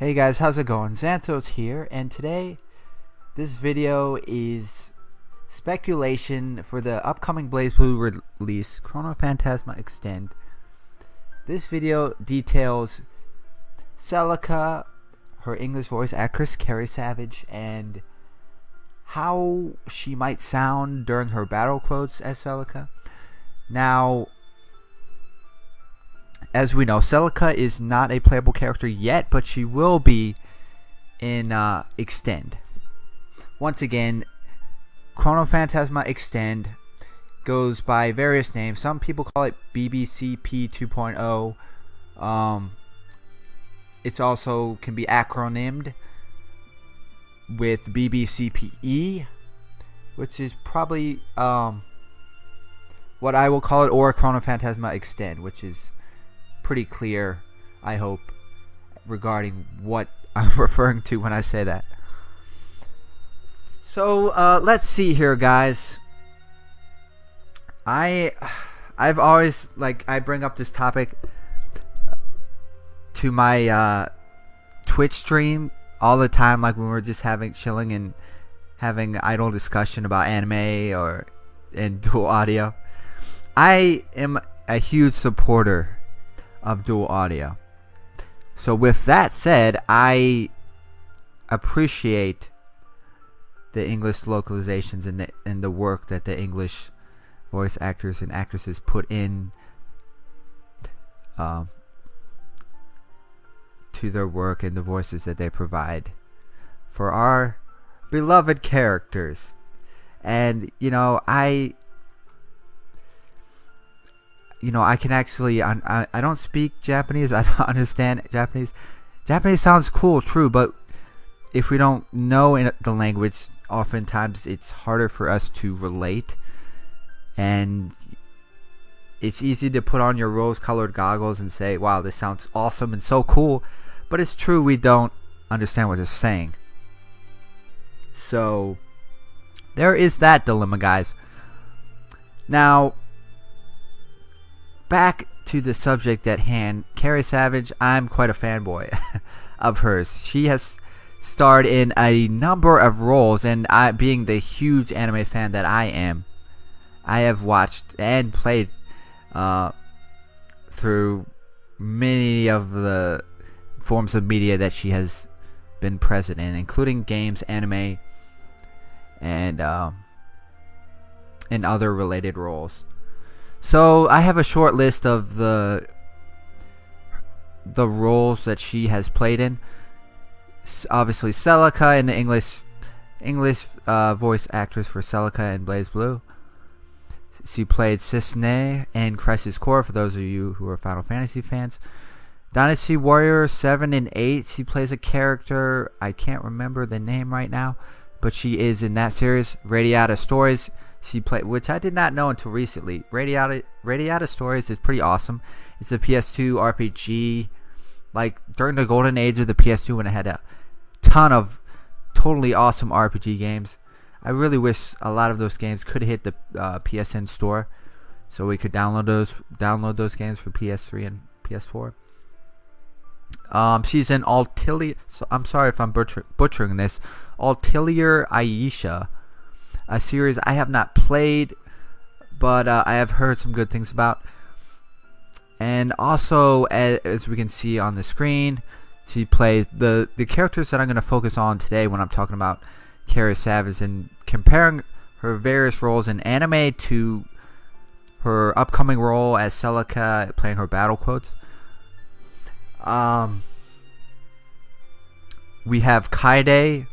Hey guys, how's it going? Xanthos here, and today this video is speculation for the upcoming Blazblue release, Chronophantasma Extend. This video details Celica, her English voice actress Carrie Savage, and how she might sound during her battle quotes as Celica. Now, as we know, Celica is not a playable character yet, but she will be in Extend. Once again, Chronophantasma Extend goes by various names. Some people call it BBCPE 2.0. It's also can be acronymed with BBCPE, which is probably what I will call it, or Chronophantasma Extend, which is pretty clear, I hope, regarding what I'm referring to when I say that. So let's see here, guys. I've always, I bring up this topic to my Twitch stream all the time, like when we're just chilling and having idle discussion about anime and dual audio. I am a huge supporter of dual audio. So with that said, I appreciate the English localizations and the work that the English voice actors and actresses put in to their work and the voices that they provide for our beloved characters. And I can actually, I don't speak Japanese. I don't understand Japanese. Japanese sounds cool, true, but if we don't know the language, oftentimes it's harder for us to relate. And it's easy to put on your rose-colored goggles and say, wow, this sounds awesome and so cool. But it's true, we don't understand what they're saying. So there is that dilemma, guys. Now, back to the subject at hand, Carrie Savage. I'm quite a fanboy of hers. She has starred in a number of roles, and being the huge anime fan that I am, I have watched and played through many of the forms of media that she has been present in, including games, anime, and other related roles. So I have a short list of the roles that she has played in. Obviously, Celica, in the English voice actress for Celica in BlazBlue. She played Cisne in Crisis Core, for those of you who are Final Fantasy fans. Dynasty Warrior 7 and 8, she plays a character, I can't remember the name right now, but she is in that series. Radiata Stories, she played, which I did not know until recently. Radiata Stories is pretty awesome. It's a PS2 RPG, like during the golden age of the PS2 when it had a ton of totally awesome RPG games. I really wish a lot of those games could hit the PSN store, so we could download those games for PS3 and PS4. She's in Ulterior, so I'm sorry if I'm butchering this, Ulterior Aisha, a series I have not played, but I have heard some good things about. And also, as we can see on the screen, she plays the characters that I'm going to focus on today when I'm talking about Carrie Savage and comparing her various roles in anime to her upcoming role as Celica, playing her battle quotes. We have Kaide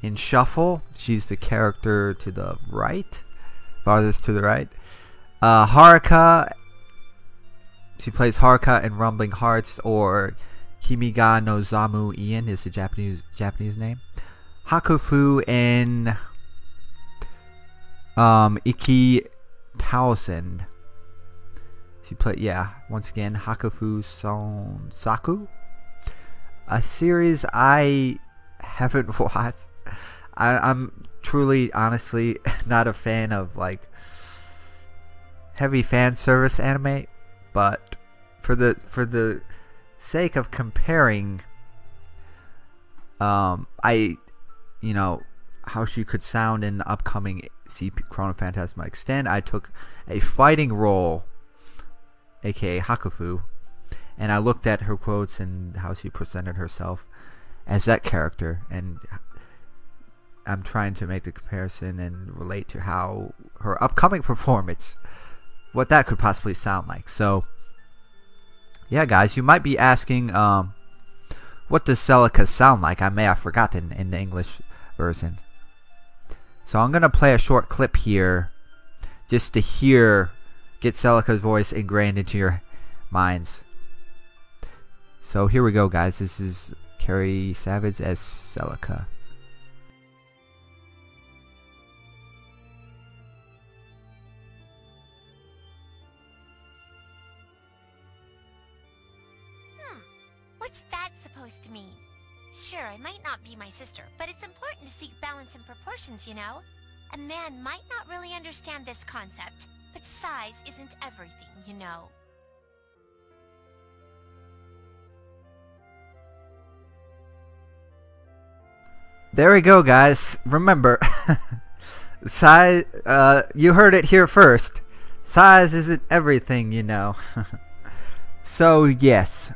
in Shuffle. She's the character to the right, farthest to the right. Haruka, she plays Haruka in Rumbling Hearts, or Kimiga no Zamu Ian is the Japanese name. Hakufu in Iki Taosen. She played, once again, Hakufu Sonsaku, a series I haven't watched. I'm truly, honestly, not a fan of heavy fan service anime, but for the sake of comparing You know, how she could sound in the upcoming Chronophantasma Extend. I took a fighting role, aka Hakufu, and I looked at her quotes and how she presented herself as that character, and I'm trying to make the comparison and relate to how her upcoming performance, what that could possibly sound like. So yeah, guys, you might be asking, what does Celica sound like? I may have forgotten in the English version. So I'm gonna play a short clip here, just to get Celica's voice ingrained into your minds. So here we go, guys. This is Carrie Savage as Celica. What's that supposed to mean? Sure, I might not be my sister, but it's important to seek balance and proportions, you know? A man might not really understand this concept, but size isn't everything, you know? There we go, guys. Remember, size, you heard it here first. Size isn't everything, you know. So, yes,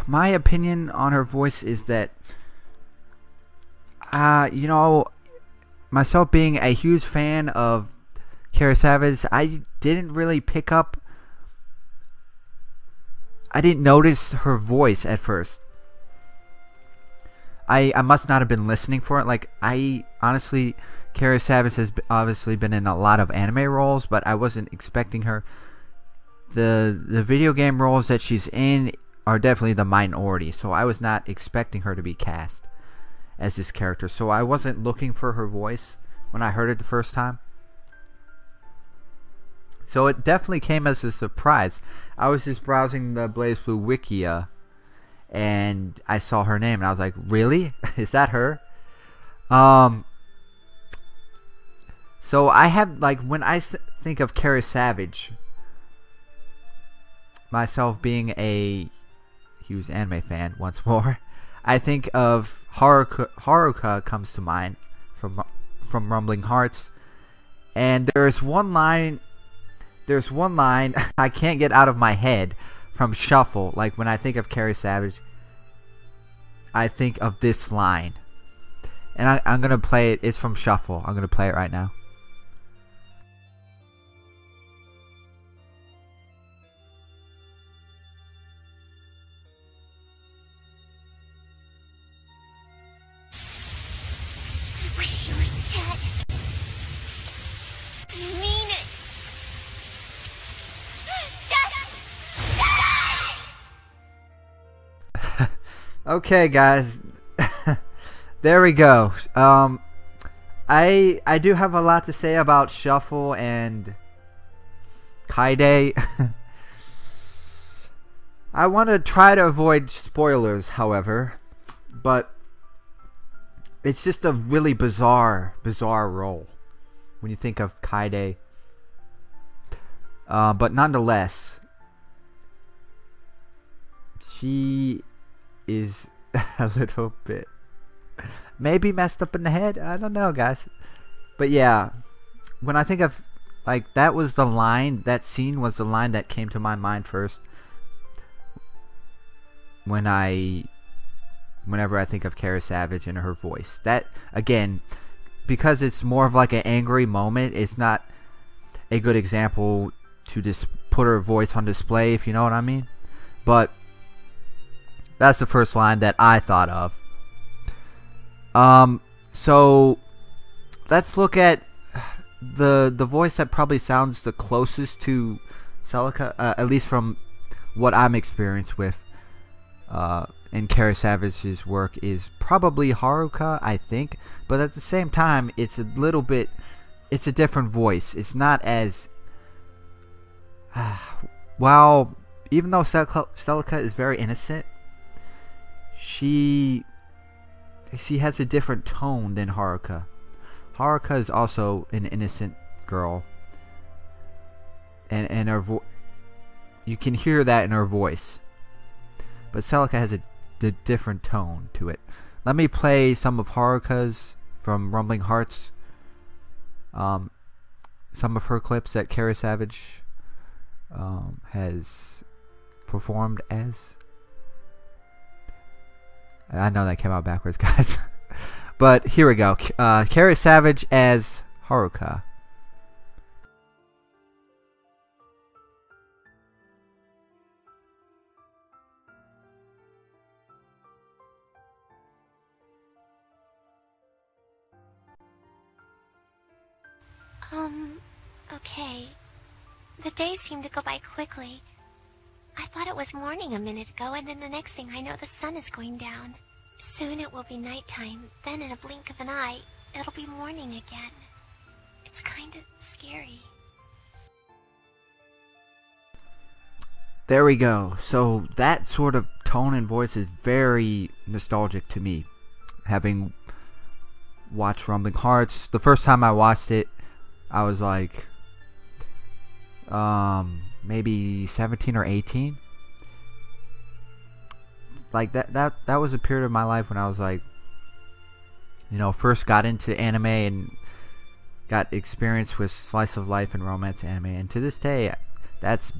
my opinion on her voice is that, you know, myself being a huge fan of Carrie Savage, I didn't really pick up, I didn't notice her voice at first. I must not have been listening for it. Like, I honestly, Carrie Savage has obviously been in a lot of anime roles, but I wasn't expecting her. The video game roles that she's in are definitely the minority, so I was not expecting her to be cast as this character. So I wasn't looking for her voice when I heard it the first time. So it definitely came as a surprise. I was just browsing the Blazblue Wikia, and I saw her name, and I was like, really? Is that her? So I have, like, when I think of Carrie Savage, myself being a huge anime fan once more, I think of Haruka comes to mind from Rumbling Hearts, and there's one line I can't get out of my head from Shuffle. Like, when I think of Carrie Savage, I think of this line, and I'm gonna play it. It's from Shuffle. I'm gonna play it right now. Wish you were dead. I mean it. Just die! Okay, guys. There we go. I do have a lot to say about Shuffle and Kaide. I want to try to avoid spoilers, however, but it's just a really bizarre role when you think of Kaide. But nonetheless, she is a little bit maybe messed up in the head. I don't know, guys. But yeah, when I think of, like, that was the line, that scene was the line that came to my mind first whenever I think of Carrie Savage and her voice. That, again, because it's more of like an angry moment, it's not a good example to just put her voice on display, if you know what I mean. But that's the first line that I thought of. So let's look at the voice that probably sounds the closest to Celica, at least from what I'm experienced with in Carrie Savage's work, is probably Haruka, I think. But at the same time, it's a little bit, it's a different voice. It's not as while even though Celica is very innocent, she has a different tone than Haruka. Haruka is also an innocent girl, and her you can hear that in her voice. but Celica has a different tone to it. Let me play some of Haruka's from Rumbling Hearts. Some of her clips that Carrie Savage has performed as. I know that came out backwards, guys. But here we go. Carrie Savage as Haruka. Okay. The days seem to go by quickly. I thought it was morning a minute ago, and then the next thing I know, the sun is going down. Soon it will be nighttime, then in a blink of an eye, it'll be morning again. It's kind of scary. There we go. So that sort of tone and voice is very nostalgic to me. Having watched Rumbling Hearts, the first time I watched it, I was like, maybe 17 or 18. Like that was a period of my life when I was like, first got into anime and got experience with slice of life and romance anime. And to this day, that's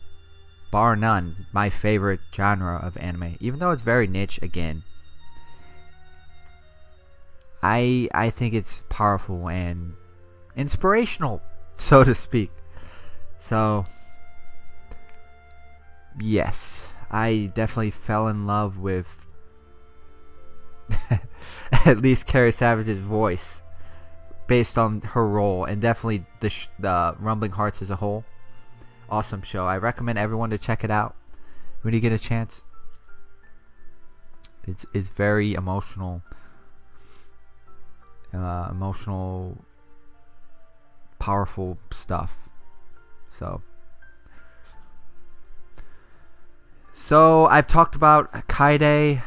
bar none my favorite genre of anime. Even though it's very niche again, I think it's powerful and inspirational, so to speak. So yes, I definitely fell in love with at least Carrie Savage's voice based on her role, and definitely the Rumbling Hearts as a whole. Awesome show. I recommend everyone to check it out when you get a chance. It's very emotional, powerful stuff. So I've talked about Kaide.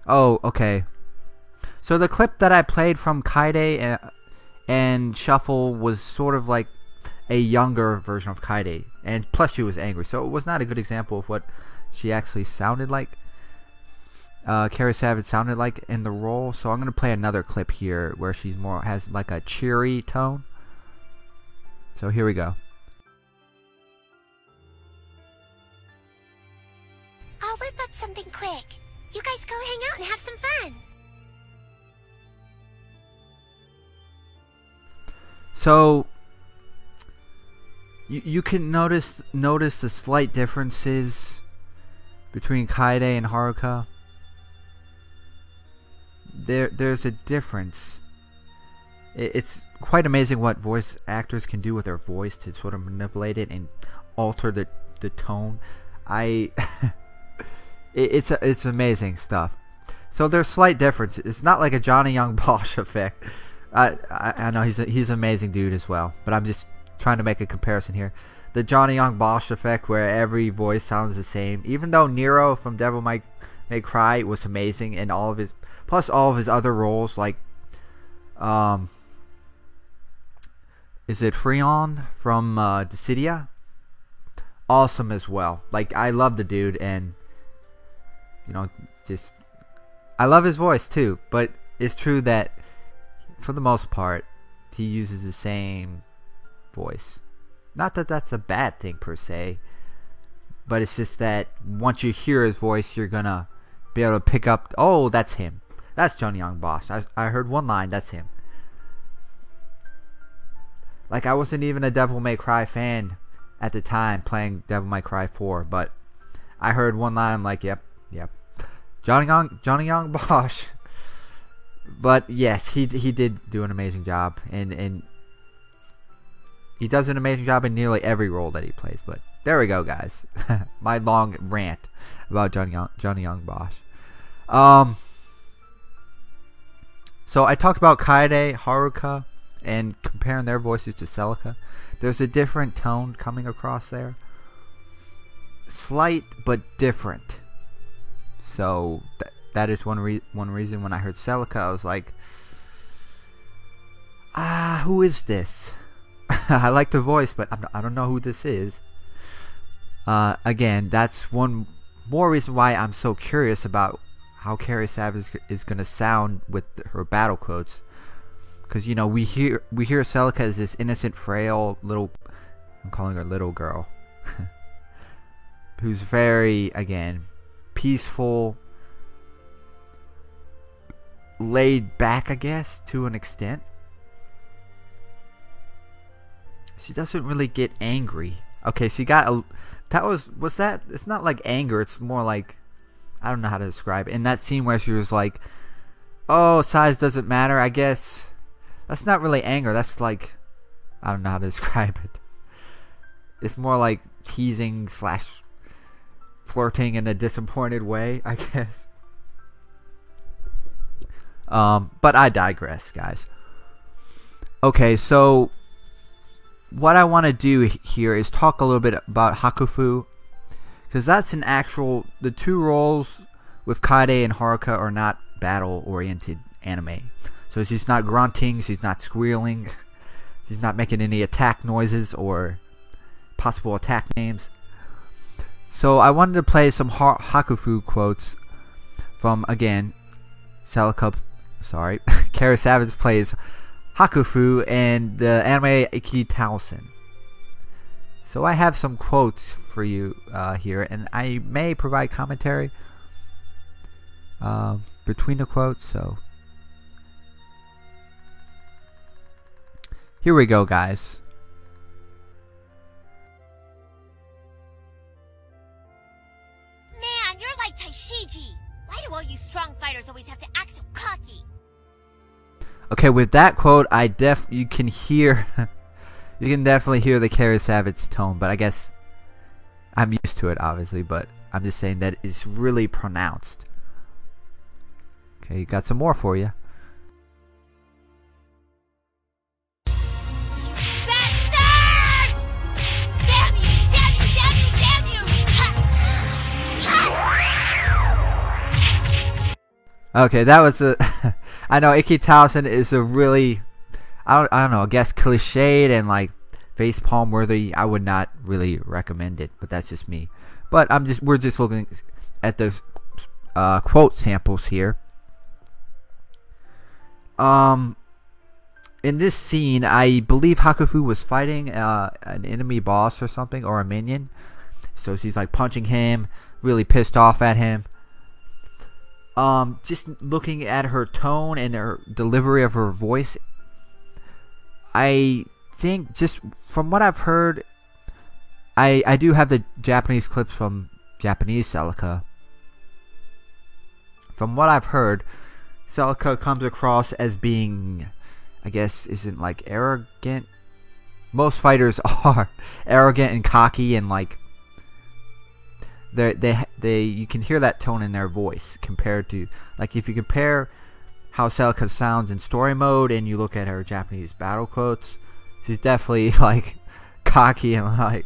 Oh, okay. So the clip that I played from Kaide and Shuffle was sort of like a younger version of Kaide, and plus she was angry, so it was not a good example of what she actually sounded like. Carrie Savage sounded like in the role. So I'm gonna play another clip here where she's has like a cheery tone. So here we go. I'll whip up something quick. You guys go hang out and have some fun. So you can notice the slight differences between Kaide and Haruka. There's a difference. It's quite amazing what voice actors can do with their voice to sort of manipulate it and alter the tone. It's amazing stuff. So there's slight differences. It's not like a Johnny Young Bosch effect. I know he's an amazing dude as well, but I'm just trying to make a comparison here. The Johnny Young Bosch effect, where every voice sounds the same, even though Nero from Devil May Cry was amazing, and all of his other roles, like is it Freon from Dissidia? Awesome as well. Like, I love the dude, and just I love his voice too. But it's true that for the most part he uses the same voice. Not that that's a bad thing per se, but it's just that once you hear his voice, you're gonna be able to pick up, oh, that's him. That's Johnny Young Bosch. I heard one line, that's him. Like, I wasn't even a Devil May Cry fan at the time playing Devil May Cry 4, but I heard one line, I'm like, yep. Johnny Young Bosch. But yes, he did do an amazing job, and he does an amazing job in nearly every role that he plays. But there we go, guys. My long rant about Johnny Young Bosch. So I talked about Kaede, Haruka, and comparing their voices to Celica. There's a different tone coming across there. Slight, but different. So that is one reason when I heard Celica, I was like, who is this? I like the voice, but I don't know who this is. Again, that's one more reason why I'm so curious about how Carrie Savage is gonna sound with her battle quotes, because you know we hear Celica as this innocent, frail little, I'm calling her little girl, who's very, again, peaceful, laid back, I guess, to an extent. She doesn't really get angry. Okay, she got a, was that, it's not like anger, it's more like, I don't know how to describe it. In that scene where she was like, oh, size doesn't matter, I guess. That's not really anger, that's like, I don't know how to describe it. It's more like teasing slash flirting in a disappointed way, I guess. But I digress, guys. Okay, so what I want to do here is talk a little bit about Hakufu, because that's an actual, the two roles with Kaede and Haruka are not battle oriented anime. So she's not grunting, she's not squealing, she's not making any attack noises or possible attack names. So I wanted to play some Hakufu quotes from, again, Carrie Savage plays Hakufu and the anime Iki Towson. So I have some quotes for you here, and I may provide commentary between the quotes. So here we go, guys. Man, you're like Taishiji. Why do all you strong fighters always have to act so cocky? Okay, with that quote, you can hear, you can definitely hear the Carrie Savage tone, but I guess I'm used to it, obviously, but I'm just saying that it's really pronounced. Okay, got some more for you. Bastard! Damn you! Damn you! Damn you! Damn you! Okay, that was a I know Iki Towson is a really, I don't know, I guess cliched and like facepalm worthy. I would not really recommend it, but that's just me. But we're just looking at the quote samples here. In this scene, I believe Hakufu was fighting an enemy boss or something, or a minion. So she's like punching him, really pissed off at him. Just looking at her tone and her delivery of her voice, I think, just from what I've heard, I do have the Japanese clips from Japanese Celica. From what I've heard, Celica comes across as being, I guess, isn't like arrogant. Most fighters are arrogant and cocky, and like you can hear that tone in their voice compared to, like, if you compare how Celica sounds in story mode and you look at her Japanese battle quotes, she's definitely like cocky and like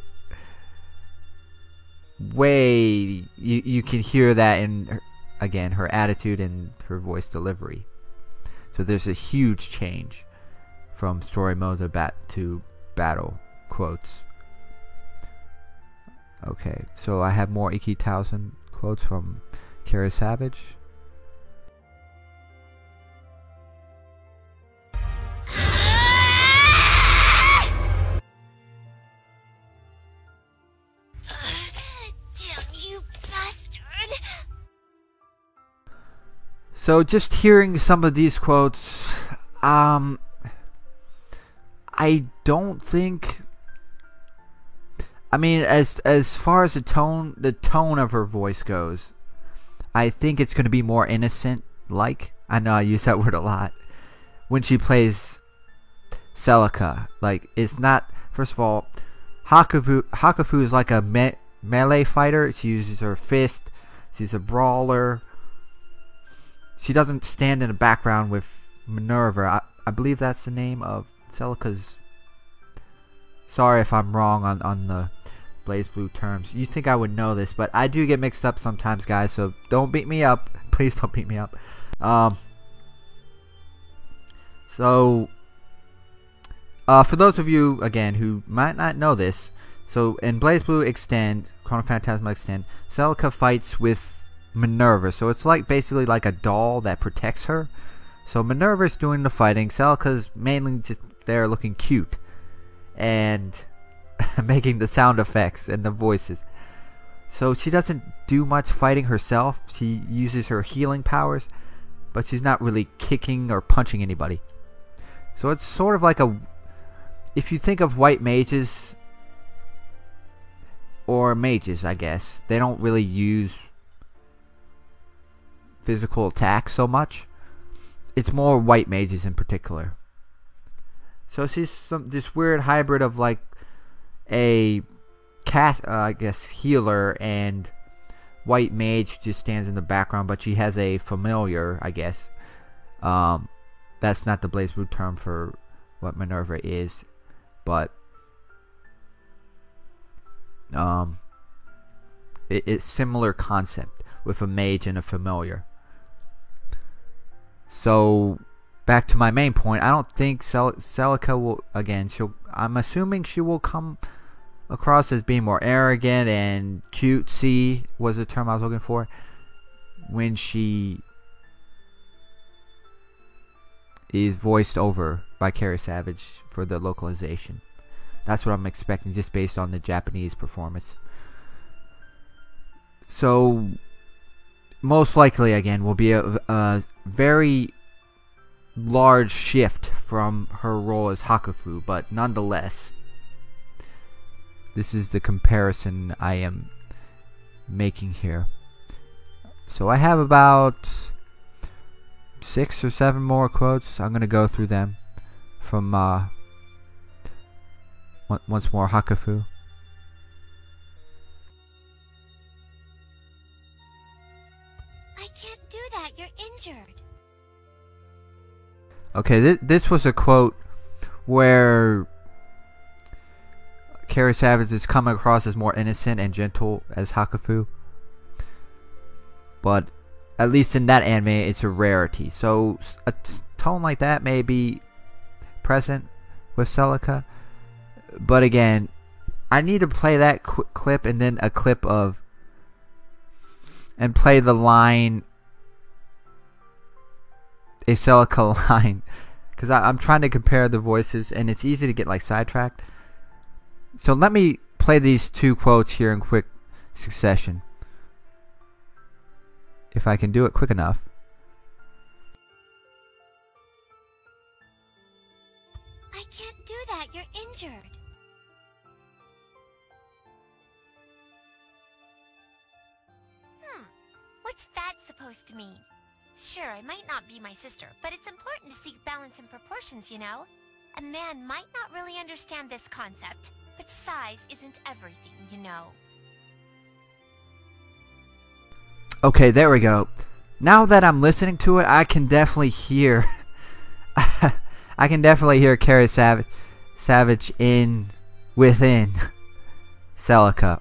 way, you can hear that in her, again, her attitude and her voice delivery. So there's a huge change from story mode to battle quotes. Okay, so I have more Iki Towson quotes from Carrie Savage. Damn you, bastard! So just hearing some of these quotes, I don't think, I mean, as far as the tone of her voice goes, I think it's going to be more innocent, like, I know I use that word a lot, when she plays Celica. Like, it's not, first of all, Hakufu is like a melee fighter. She uses her fist, she's a brawler. She doesn't stand in the background with Minerva. I believe that's the name of Celica's. Sorry if I'm wrong on the Blazblue terms. You think I would know this, but I do get mixed up sometimes, guys, so don't beat me up. Please don't beat me up. For those of you, again, who might not know this, so in Blazblue Extend, Chronophantasma Extend, Celica fights with Minerva. So it's like basically like a doll that protects her. So Minerva's doing the fighting. Celica's mainly just there looking cute and making the sound effects and the voices. So she doesn't do much fighting herself. She uses her healing powers, but she's not really kicking or punching anybody. So it's sort of like a... If you think of white mages, or mages, I guess, they don't really use physical attacks so much. It's more white mages in particular. So she's this weird hybrid of like a I guess healer and white mage, just stands in the background, but she has a familiar, I guess. That's not the Blazblue term for what Minerva is, but it's similar concept with a mage and a familiar. So back to my main point, I don't think Celica will, again, I'm assuming she will come across as being more arrogant and cutesy, was the term I was looking for, when she is voiced over by Carrie Savage for the localization. That's what I'm expecting, just based on the Japanese performance. So most likely, again, will be a very large shift from her role as Hakufu, but nonetheless, this is the comparison I am making here. So I have about 6 or 7 more quotes. I'm going to go through them from once more Hakufu. I can't do that, you're injured. Okay, this was a quote where Carrie Savage is coming across as more innocent and gentle as Hakufu. But at least in that anime, it's a rarity. So a tone like that may be present with Celica. But again, I need to play that clip and then a clip of... and play the line... a Celica line. Because I'm trying to compare the voices, and it's easy to get like sidetracked. So let me play these 2 quotes here in quick succession, if I can do it quick enough. I can't do that, you're injured. What's that supposed to mean? Sure, I might not be my sister, but it's important to seek balance and proportions, you know? A man might not really understand this concept, but size isn't everything, you know. Okay, there we go. Now that I'm listening to it, I can definitely hear... I can definitely hear Carrie Savage within Celica.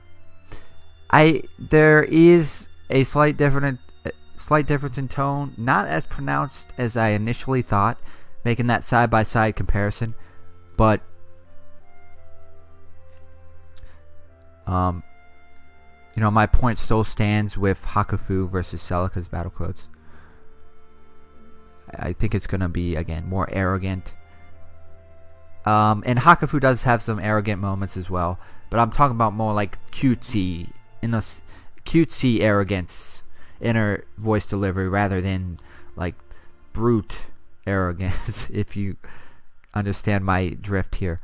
There is a slight difference in tone, not as pronounced as I initially thought, making that side-by-side comparison, but you know, my point still stands with Hakufu versus Celica's battle quotes. I think it's gonna be, again, more arrogant. And Hakufu does have some arrogant moments as well, but I'm talking about more like cutesy arrogance in her voice delivery rather than like brute arrogance, if you understand my drift here.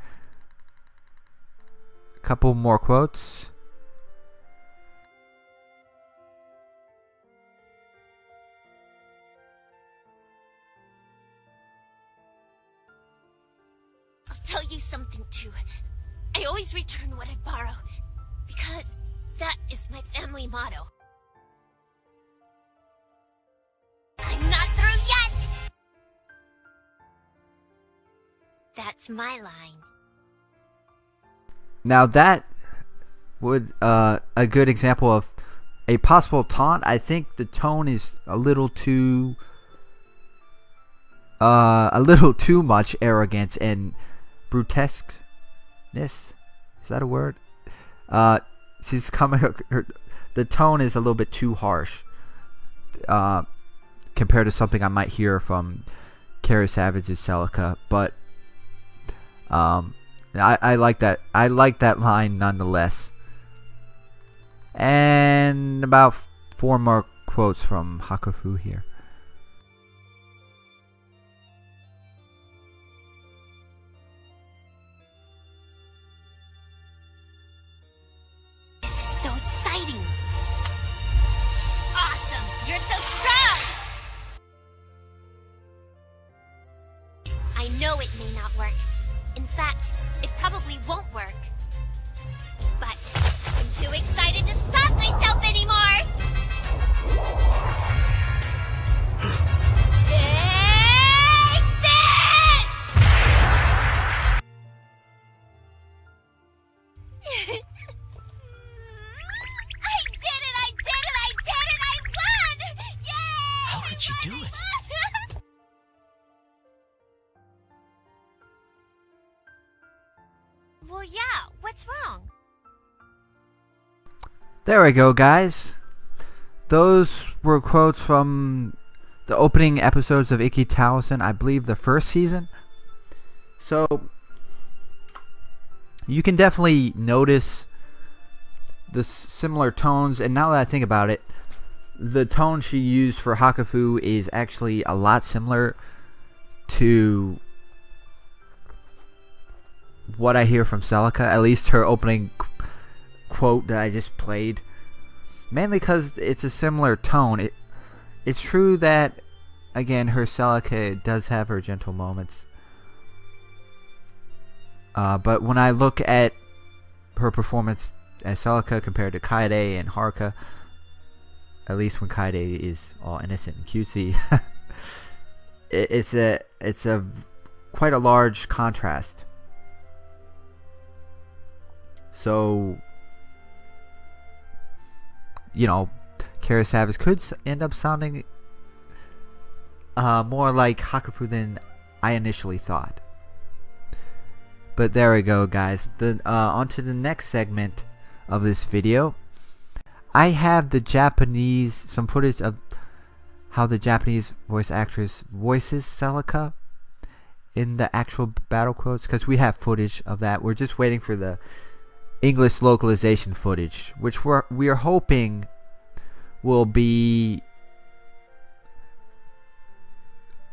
A couple more quotes. I'll tell you something too. I always return what I borrow, because that is my family motto. I'm not through yet! That's my line. Now that would a good example of a possible taunt. I think the tone is a little too much arrogance and brutesqueness. Is that a word? she's coming. The tone is a little bit too harsh, compared to something I might hear from Carrie Savage's Celica. But I like that. I like that line nonetheless. And about 4 more quotes from Hakufu here. This is so exciting. It's awesome. You're so strong. I know it may not work. In fact, it probably won't work. But I'm too excited to stop myself anymore! Take this! I won! Yay! How could you do it? Well, yeah, what's wrong? There we go, guys. Those were quotes from the opening episodes of Ikki Towson, I believe the first season. So you can definitely notice the similar tones, and now that I think about it, the tone she used for Hakufu is actually a lot similar to what I hear from Celica, at least her opening quote that I just played, mainly because it's a similar tone. It's true that, again, her Celica does have her gentle moments, but when I look at her performance as Celica compared to Kaede and Haruka, at least when Kaede is all innocent and cutesy, it's a quite a large contrast. So, you know, Carrie Savage could end up sounding more like Hakufu than I initially thought. But there we go, guys. On to the next segment of this video. I have some footage of how the Japanese voice actress voices Celica in the actual battle quotes, because we have footage of that. We're just waiting for the English localization footage, which we are hoping will be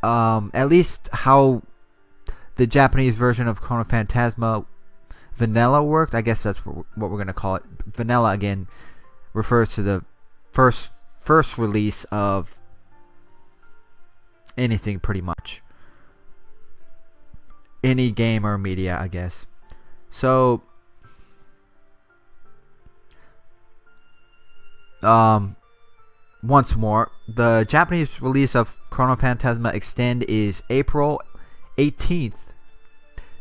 at least how the Japanese version of Chronophantasma Vanilla worked. I guess that's what we're going to call it. Vanilla, again, refers to the first release of anything, pretty much. Any game or media, I guess. So once more, the Japanese release of Chronophatasma Extend is April 18th,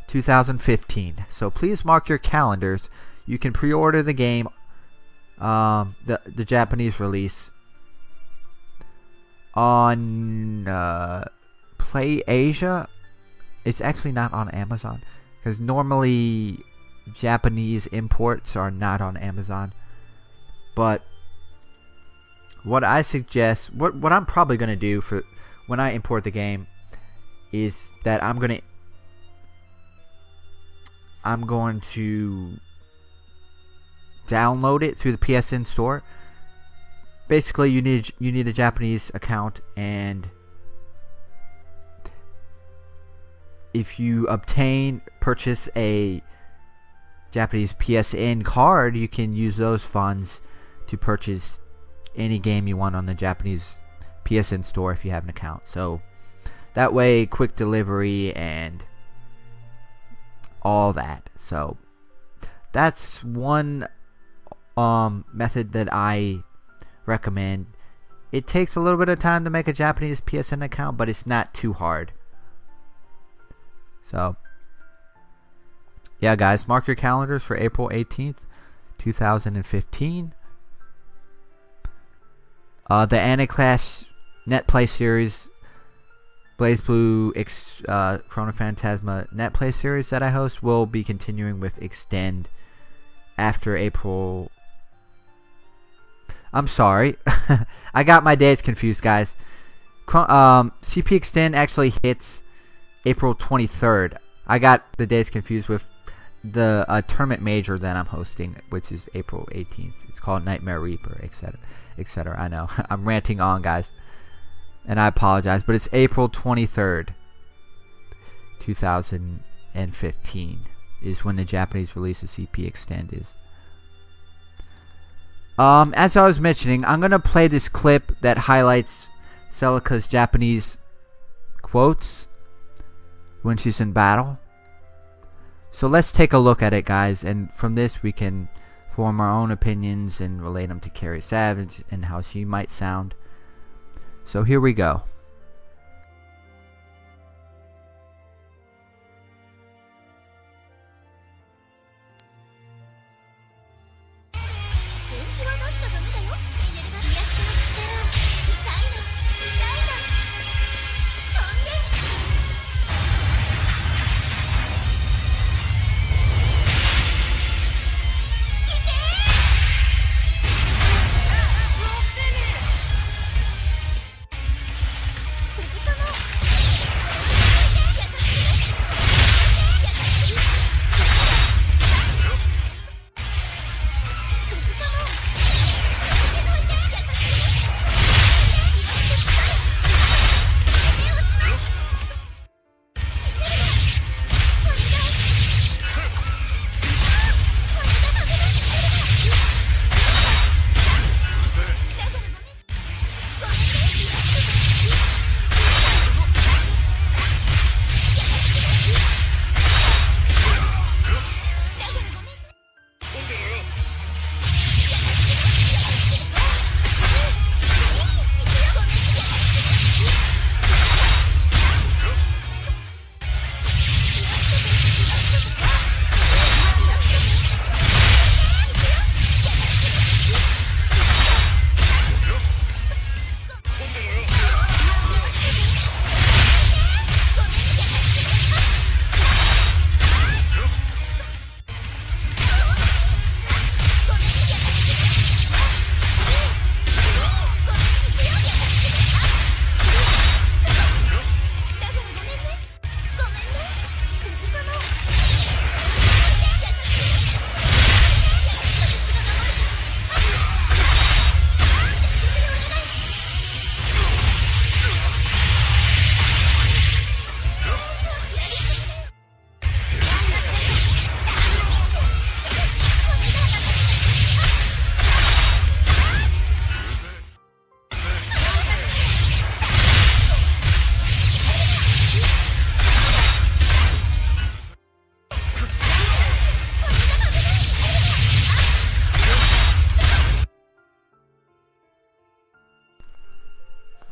2015. So please mark your calendars. You can pre-order the game, the Japanese release, on PlayAsia. It's actually not on Amazon, because normally Japanese imports are not on Amazon. But what I suggest, what I'm probably going to do for when I import the game, is that I'm going to download it through the PSN store. Basically, you need a Japanese account, and if you purchase a Japanese PSN card, you can use those funds to purchase any game you want on the Japanese PSN store if you have an account. So that way, quick delivery and all that. So that's one method that I recommend. It takes a little bit of time to make a Japanese PSN account, but it's not too hard. So yeah, guys, mark your calendars for April 18th, 2015. The Anticlash Netplay series, Blazblue Chronophantasma Netplay series that I host will be continuing with Extend after April I'm sorry. I got my dates confused, guys. CP Extend actually hits April 23rd. I got the dates confused with the tournament major that I'm hosting, which is April 18th. It's called Nightmare Reaper, etc., etc. I know. I'm ranting on, guys, and I apologize, but it's April 23rd, 2015 is when the Japanese release of CP Extend is. As I was mentioning, I'm gonna play this clip that highlights Celica's Japanese quotes when she's in battle. So let's take a look at it, guys, and from this we can form our own opinions and relate them to Carrie Savage and how she might sound. So here we go.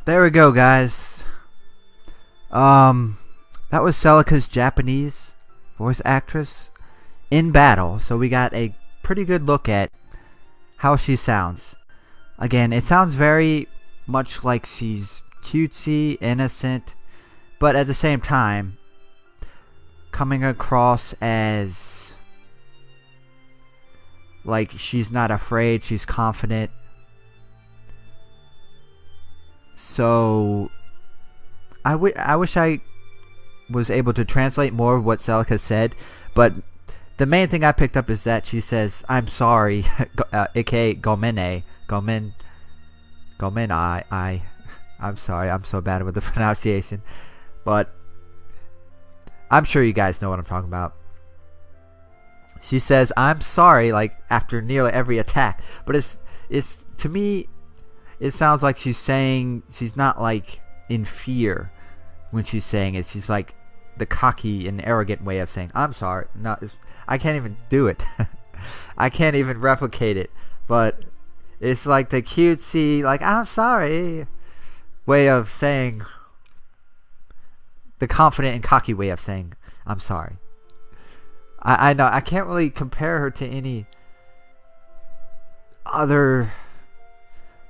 There we go, guys. That was Celica's Japanese voice actress in battle. So we got a pretty good look at how she sounds. Again, it sounds very much like she's cutesy, innocent, but at the same time coming across as like she's not afraid, she's confident. So I wish I was able to translate more of what Celica said, but the main thing I picked up is that she says, "I'm sorry," aka "gomene," "gomen," I'm sorry, I'm so bad with the pronunciation, but I'm sure you guys know what I'm talking about. She says, "I'm sorry," like after nearly every attack, but it's to me, it sounds like she's saying, she's not like in fear when she's saying it. She's like the cocky and arrogant way of saying, "I'm sorry." No, I can't even do it. I can't even replicate it. But it's like the cutesy, like, "I'm sorry" way of saying, the confident and cocky way of saying, "I'm sorry." I know I can't really compare her to any other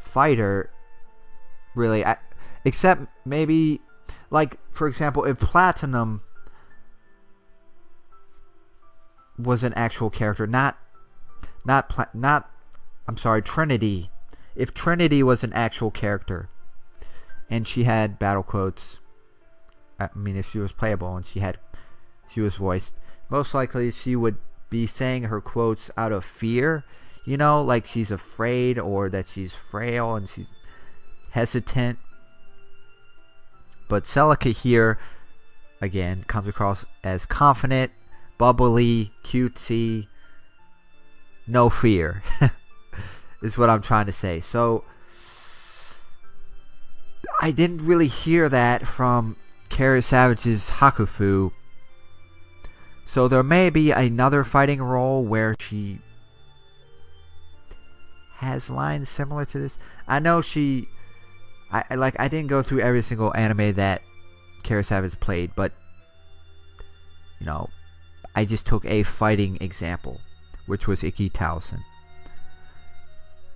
fighter, really, except maybe, like, for example, if Platinum was an actual character, I'm sorry, Trinity if Trinity was an actual character and she had battle quotes, I mean, if she was playable and she was voiced, most likely she would be saying her quotes out of fear, you know, like she's afraid or that she's frail and she's hesitant. But Celica here, again, comes across as confident, bubbly, cutesy, no fear, is what I'm trying to say. So, I didn't really hear that from Carrie Savage's Hakufu. So there may be another fighting role where she has lines similar to this. I know I didn't go through every single anime that Carrie Savage played, but you know, I just took a fighting example, which was Ikki Towson.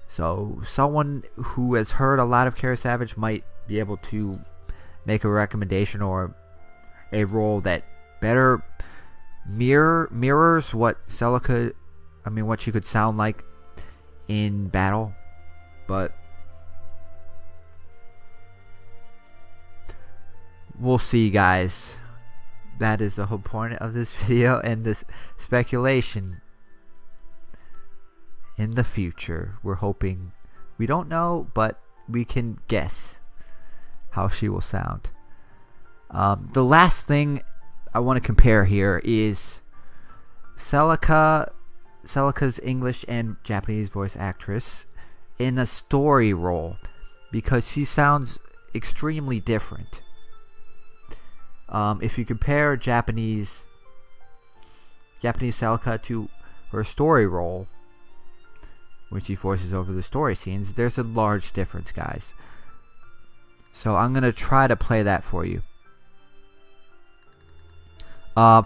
So someone who has heard a lot of Carrie Savage might be able to make a recommendation or a role that better mirrors what Celica, what she could sound like in battle. But we'll see, guys. That is the whole point of this video and this speculation. In the future, we're hoping, we don't know, but we can guess how she will sound. The last thing I want to compare here is Celica's English and Japanese voice actress in a story role, because she sounds extremely different. If you compare Japanese Celica to her story role, when she voices over the story scenes, there's a large difference, guys. So I'm going to try to play that for you.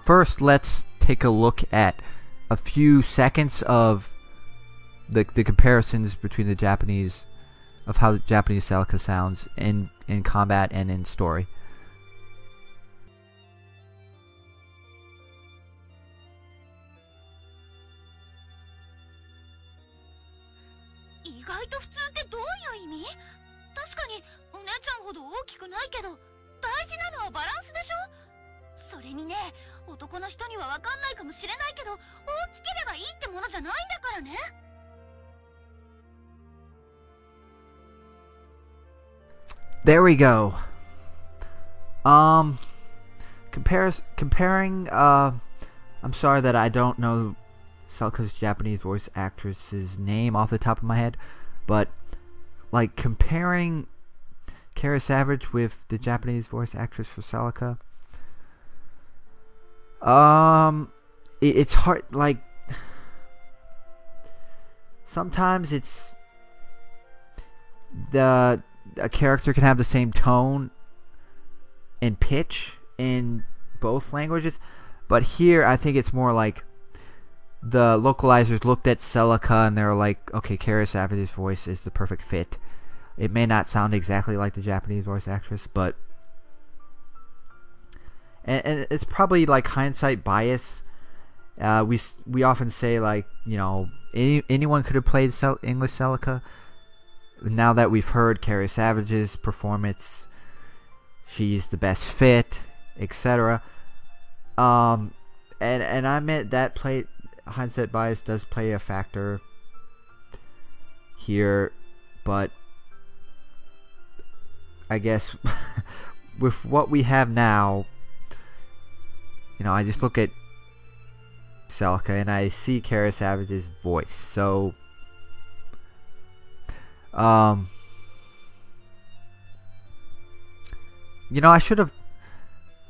First, let's take a look at a few seconds of the comparisons between the Japanese, of how the Japanese Celica sounds in combat and in story. 意外と普通ってどういう意味？確かにお姉ちゃんほど大きくないけど、大事なのはバランスでしょ？それにね、男の人にはわかんないかもしれないけど、大きければいいってものじゃないんだからね。There we go. Comparing, I'm sorry that I don't know Celica's Japanese voice actress's name off the top of my head, but like comparing Carrie Savage with the Japanese voice actress for Celica, it's hard. Like sometimes it's a character can have the same tone and pitch in both languages, but here I think it's more like the localizers looked at Celica and they were like, okay, Carrie Savage's voice is the perfect fit. It may not sound exactly like the Japanese voice actress, but and it's probably like hindsight bias. We often say, like, you know, anyone could have played English Celica. Now that we've heard Carrie Savage's performance, she's the best fit, etc. And I admit that hindsight bias does play a factor here, but I guess with what we have now, you know, I just look at Celica and I see Carrie Savage's voice. So you know, I should have.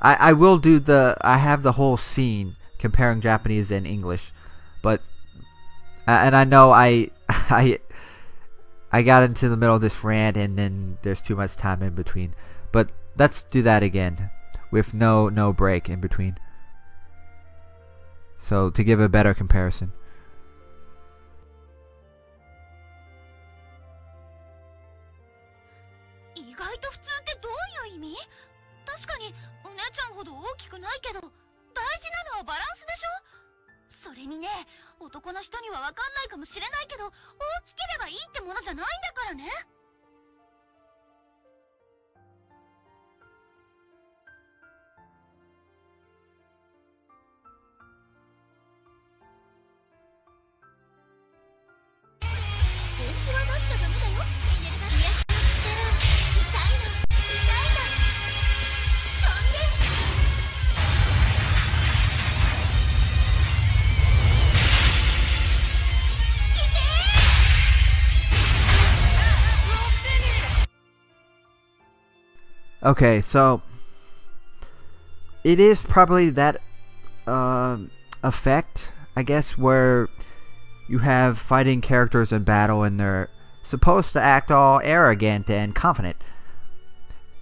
I will do I have the whole scene comparing Japanese and English, but and I know I got into the middle of this rant and then there's too much time in between. But let's do that again with no break in between. So to give a better comparison. 意外と普通ってどういう意味？確かにお姉ちゃんほど大きくないけど、大事なのはバランスでしょ？それにね、男の人にはわかんないかもしれないけど、大きければいいってものじゃないんだからね。本気は出しちゃダメだよ。癒しの力、痛いの、痛いの。飛んで。Okay, so it is probably that effect, I guess, where you have fighting characters in battle and they're supposed to act all arrogant and confident.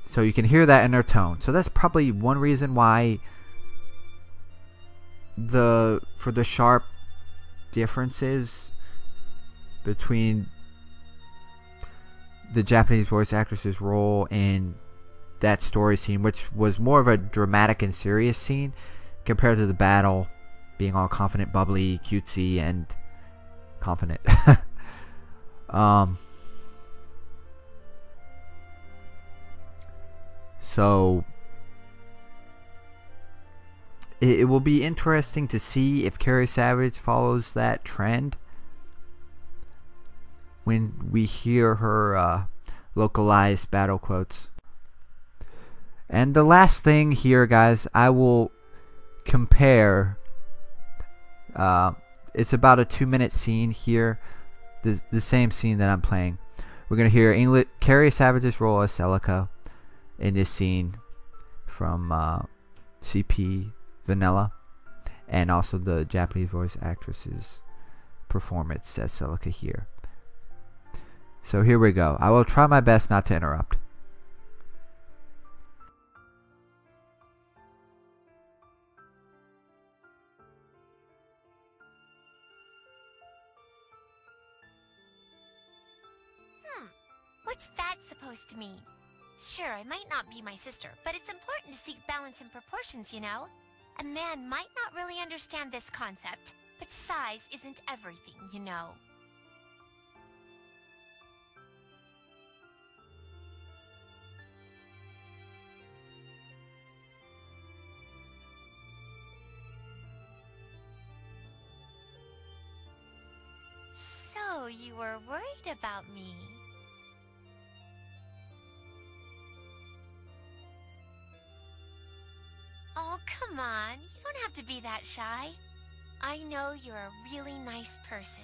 So you can hear that in their tone. So that's probably one reason why for the sharp differences between the Japanese voice actress's role in that story scene, which was more of a dramatic and serious scene, compared to the battle being all confident, bubbly, cutesy, and confident. So it will be interesting to see if Carrie Savage follows that trend when we hear her localized battle quotes. And the last thing here, guys, I will compare. It's about a 2-minute scene here, the same scene that I'm playing. We're going to hear Carrie Savage's role as Celica in this scene from CP Vanilla, and also the Japanese voice actress's performance as Celica here. So here we go. I will try my best not to interrupt. What's that supposed to mean? Sure, I might not be my sister, but it's important to seek balance and proportions, you know? A man might not really understand this concept, but size isn't everything, you know? So, you were worried about me. Oh, come on. You don't have to be that shy. I know you're a really nice person.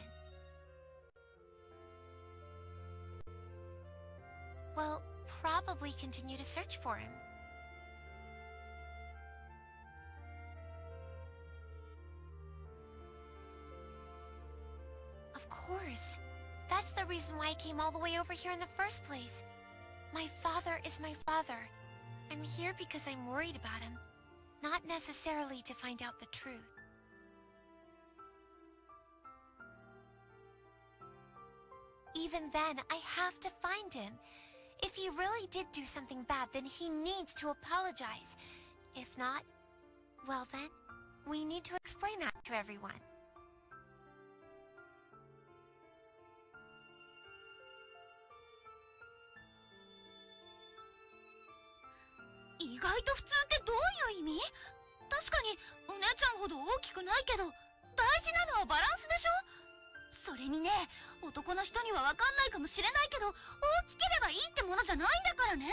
Well, probably continue to search for him. Of course. That's the reason why I came all the way over here in the first place. My father is my father. I'm here because I'm worried about him. Not necessarily to find out the truth. Even then, I have to find him. If he really did do something bad, then he needs to apologize. If not, well then, we need to explain that to everyone. "意外と普通ってどういう意味?確かにお姉ちゃんほど大きくないけど、大事なのはバランスでしょ。それにね、男の人にはわかんないかもしれないけど、大きければいいってものじゃないんだからね。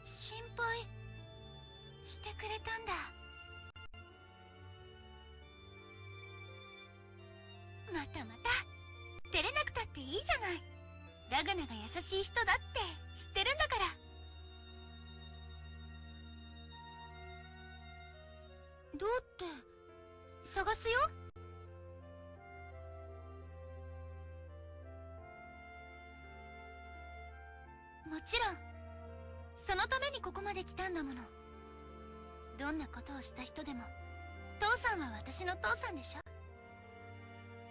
心配してくれたんだ。またまた。照れなくたっていいじゃない。ラグナが優しい人だって知ってるんだから。どうって探すよ。もちろん。そのためにここまで来たんだもの。どんなことをした人でも父さんは私の父さんでしょ。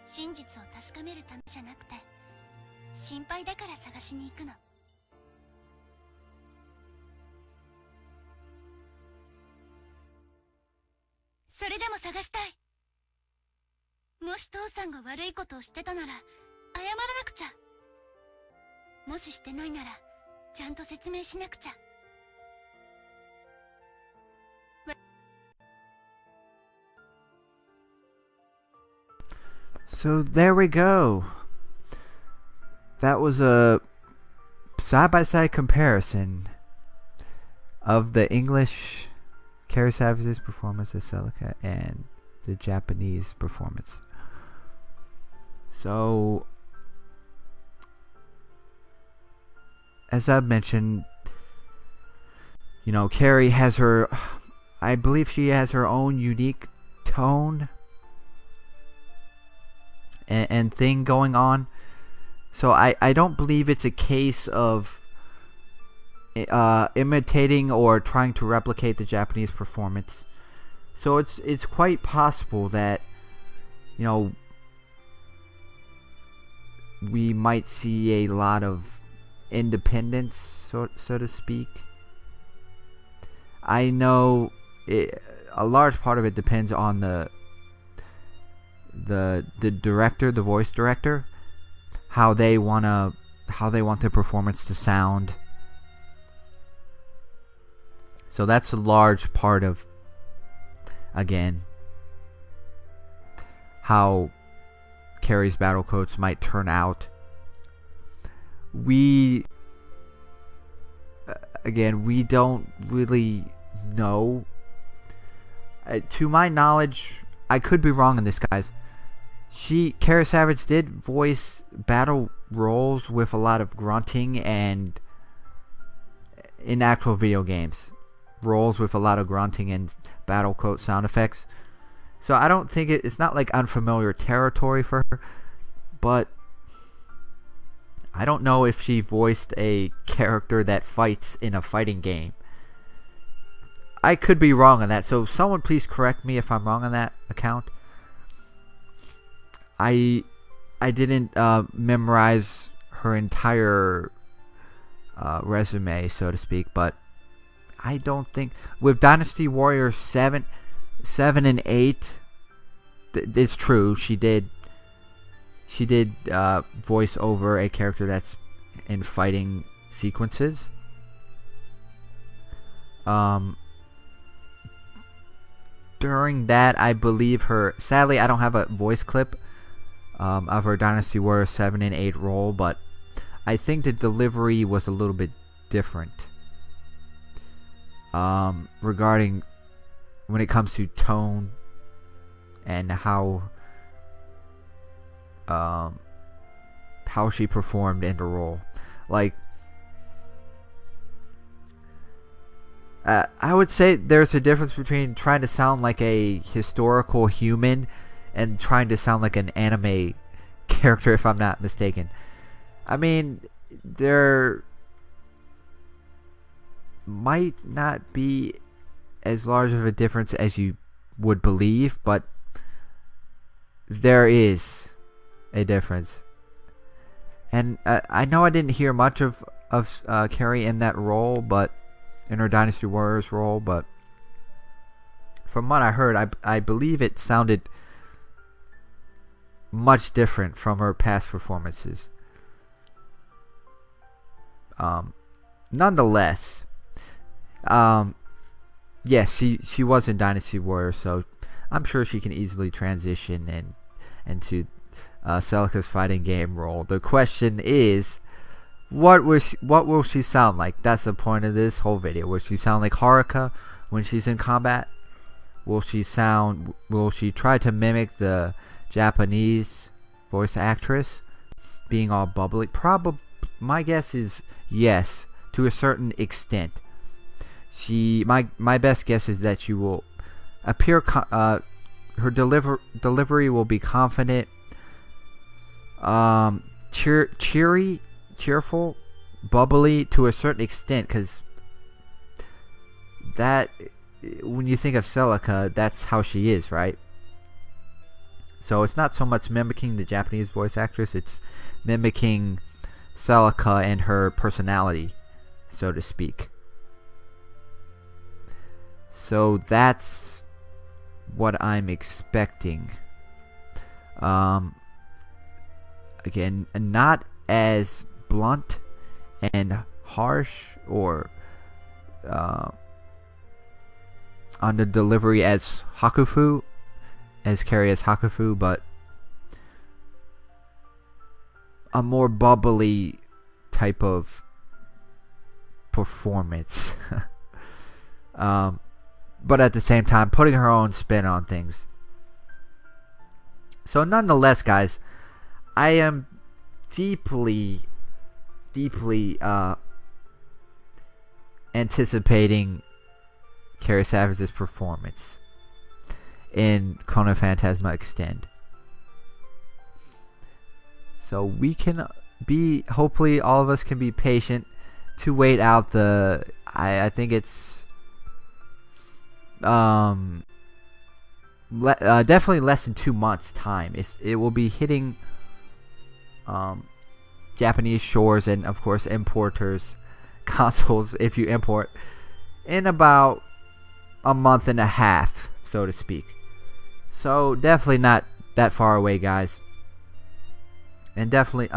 真実を確かめるためじゃなくて、心配だから探しに行くの。それでも探したい。もし父さんが悪いことをしてたなら謝らなくちゃ。もししてないならちゃんと説明しなくちゃ。So there we go. That was a side-by-side comparison of the English Carrie Savage's performance as Celica and the Japanese performance. So, as I've mentioned, you know, Carrie has her, I believe she has her own unique tone and thing going on. So I don't believe it's a case of imitating or trying to replicate the Japanese performance. So it's quite possible that, you know, we might see a lot of independence, so to speak. I know a large part of it depends on the director, the voice director, how they want their performance to sound. So that's a large part of, again, how Carrie's battle coats might turn out. We don't really know. To my knowledge, I could be wrong on this, guys. Carrie Savage did voice battle roles with a lot of grunting and in actual video games. Roles with a lot of grunting and battle coat sound effects. So I don't think it's not like unfamiliar territory for her, but I don't know if she voiced a character that fights in a fighting game. I could be wrong on that, so someone please correct me if I'm wrong on that account. I didn't memorize her entire resume, so to speak, but I don't think with Dynasty Warriors 7 and 8, it's true. She did voice over a character that's in fighting sequences. During that, I believe her. Sadly, I don't have a voice clip of her Dynasty Warriors 7 and 8 role, but I think the delivery was a little bit different. Regarding when it comes to tone and how she performed in the role. Like, I would say there's a difference between trying to sound like a historical human and trying to sound like an anime character, if I'm not mistaken. I mean, there might not be as large of a difference as you would believe, but there is a difference. And I know I didn't hear much of Carrie in that role, but in her Dynasty Warriors role, but from what I heard, I believe it sounded much different from her past performances. Nonetheless, yes, she was in Dynasty Warriors, so I'm sure she can easily transition into Celica's fighting game role. The question is, what will she sound like? That's the point of this whole video. Will she sound like Haruka when she's in combat? Will she try to mimic the Japanese voice actress, being all bubbly? My guess is yes, to a certain extent. My best guess is that she will appear. Her delivery will be confident, cheery, cheerful, bubbly to a certain extent, because that, when you think of Celica, that's how she is, right? So it's not so much mimicking the Japanese voice actress, it's mimicking Celica and her personality, so to speak. So that's what I'm expecting. Again, not as blunt and harsh or on the delivery as Hakufu, as Carrie as Hakufu, but a more bubbly type of performance. But at the same time, putting her own spin on things. So nonetheless, guys, I am deeply anticipating Carrie Savage's performance in Chronophantasma Extend. So we can be, hopefully all of us can be patient to wait out the, I think it's definitely less than 2 months time. It will be hitting Japanese shores and of course importers consoles if you import in about a month and a half, so to speak. So definitely not that far away, guys. And definitely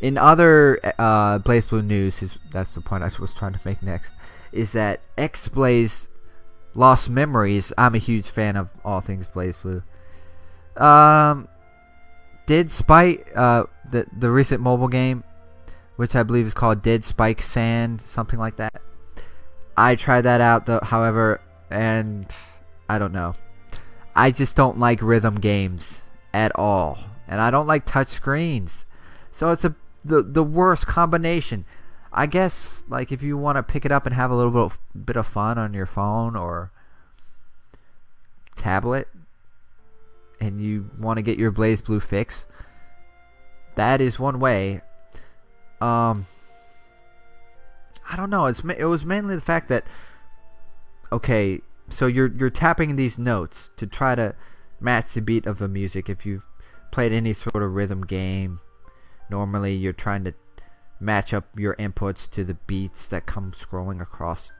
in other BlazBlue news, that's the point I was trying to make next, is that X-Blaze Lost Memories. I'm a huge fan of all things BlazBlue. Did Spike the recent mobile game, which I believe is called Did Spike Sand, something like that. I tried that out though, however, and I don't know. I just don't like rhythm games at all, and I don't like touch screens. So it's the worst combination. I guess like if you want to pick it up and have a little bit of fun on your phone or tablet, and you want to get your BlazBlue fix, that is one way. I don't know. It was mainly the fact that, okay, so you're tapping these notes to try to match the beat of the music. If you've played any sort of rhythm game, normally you're trying to match up your inputs to the beats that come scrolling across.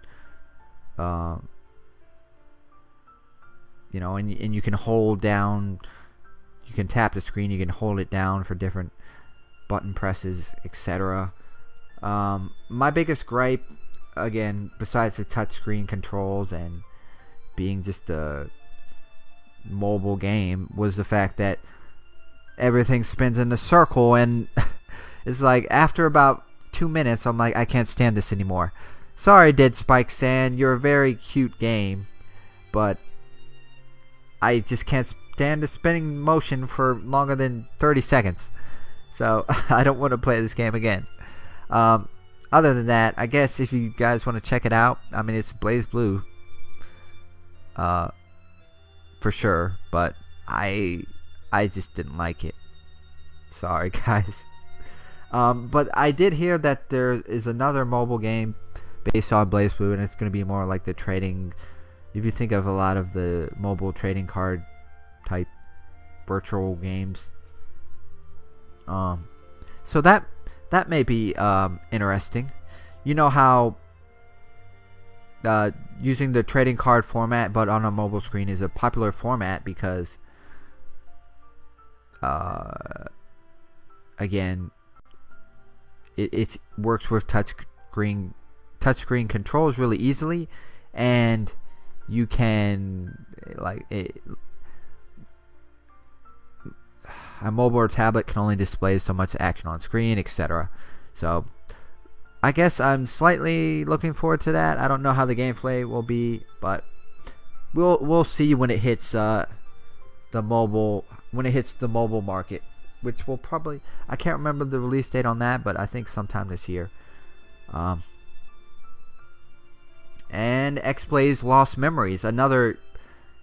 You know, and you can hold down, you can tap the screen, you can hold it down for different button presses, etc. My biggest gripe, again, besides the touchscreen controls and being just a mobile game, was the fact that everything spins in a circle, and it's like after about 2 minutes, I'm like, I can't stand this anymore. Sorry, Dead Spike Sand, you're a very cute game, but I just can't stand the spinning motion for longer than 30 seconds. So I don't want to play this game again. Other than that, I guess if you guys want to check it out, I mean, it's BlazBlue, for sure, but I just didn't like it. Sorry, guys. But I did hear that there is another mobile game based on BlazBlue, and it's going to be more like the trading. If you think of a lot of the mobile trading card type virtual games, so that may be interesting. You know how using the trading card format but on a mobile screen is a popular format because again, it works with touchscreen controls really easily, and you can, like, a mobile or tablet can only display so much action on screen, etc. So I guess I'm slightly looking forward to that. I don't know how the gameplay will be, but we'll see when it hits the mobile market, which will probably, I can't remember the release date on that, but I think sometime this year. And X-Blaze Lost Memories, another